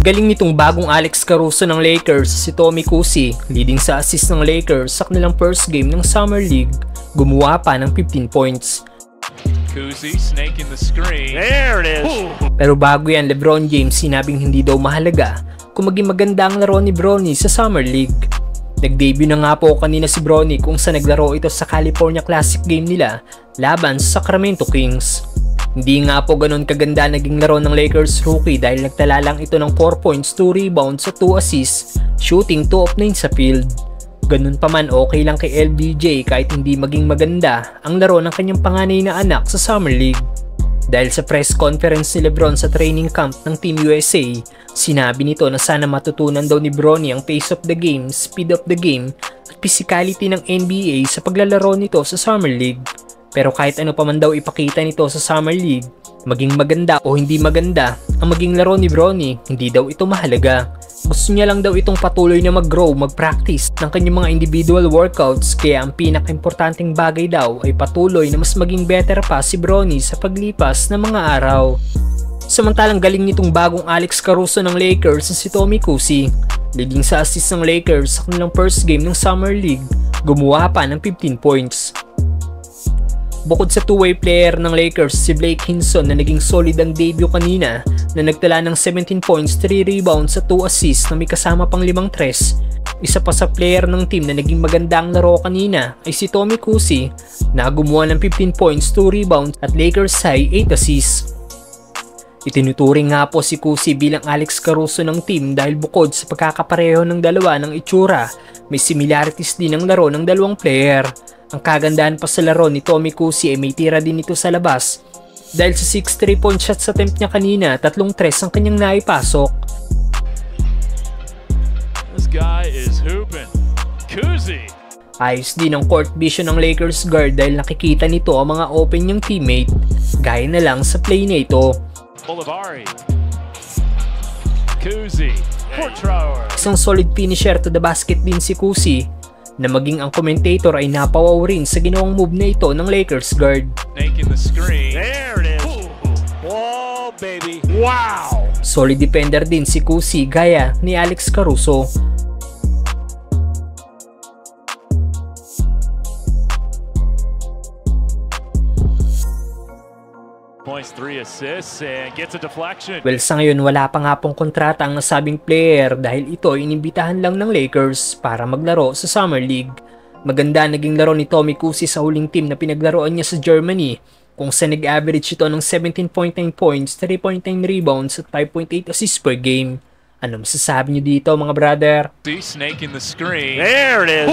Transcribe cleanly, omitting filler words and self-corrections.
galing nitong bagong Alex Caruso ng Lakers, si Tommy Kuhse, leading sa assist ng Lakers sa kanilang first game ng Summer League, gumawa pa ng 15 points. Kuhse snaking the screen. There it is. Pero bago yan, LeBron James sinabing hindi daw mahalaga kung maging maganda ang laro ni Bronny sa Summer League. Nag-debut na nga po kanina si Bronny kung saan naglaro ito sa California Classic game nila laban sa Sacramento Kings. Hindi nga po ganun kaganda naging laro ng Lakers rookie dahil nagtala lang ito ng 4 points, 2 rebounds at 2 assists, shooting 2 of 9 sa field. Ganun pa man, okay lang kay LBJ kahit hindi maging maganda ang laro ng kanyang panganay na anak sa Summer League. Dahil sa press conference ni LeBron sa training camp ng Team USA, sinabi nito na sana matutunan daw ni Bronny ang pace of the game, speed of the game at physicality ng NBA sa paglalaro nito sa Summer League. Pero kahit ano pa man daw ipakita nito sa Summer League, maging maganda o hindi maganda ang maging laro ni Bronny, hindi daw ito mahalaga. Gusto niya lang daw itong patuloy na mag-grow, mag-practice ng kanyang mga individual workouts, kaya ang pinaka-importanting bagay daw ay patuloy na mas maging better pa si Bronny sa paglipas ng mga araw. Samantalang galing nitong bagong Alex Caruso ng Lakers si Tommy Kuhse, leading sa assist ng Lakers sa kanilang first game ng Summer League, gumawa pa ng 15 points. Bukod sa two-way player ng Lakers, si Blake Hinson na naging solid ang debut kanina na nagtala ng 17 points, 3 rebounds at 2 assists na may kasama pang 5 tres. Isa pa sa player ng team na naging maganda ang laro kanina ay si Tommy Kuhse na gumawa ng 15 points, 2 rebounds at Lakers high 8 assists. Itinuturing nga po si Kuhse bilang Alex Caruso ng team dahil bukod sa pagkakapareho ng dalawa ng itsura, may similarities din ang laro ng dalawang player. Ang kagandahan pa sa laro ni Tommy Kuhse ay may tira din ito sa labas. Dahil sa 6 3-point shots attempt niya kanina, 3 tres ang kanyang naipasok. This guy is hooping. Kuhse. Ayos din ang court vision ng Lakers guard dahil nakikita nito ang mga open niyang teammate. Gaya na lang sa play na ito. Olivari. Kuhse. Portrower. Isang solid finisher to the basket din si Kuhse, na maging ang commentator ay napawaw rin sa ginawang move na ito ng Lakers guard. Making the screen. There it is. Whoa, baby. Wow. Solid defender din si Kuhse gaya ni Alex Caruso. Points, 3 assists and gets a deflection. Well, sa ngayon wala pa nga pong kontrata ang nasabing player dahil ito ay inimbitahan lang ng Lakers para maglaro sa Summer League. Maganda naging laro ni Tommy Kuhse sa huling team na pinaglaruan niya sa Germany, kung saan nag-average ito ng 17.9 points, 3.9 rebounds at 5.8 assists per game. Ano masasabi niyo dito mga brother? Snake in the screen. There it is.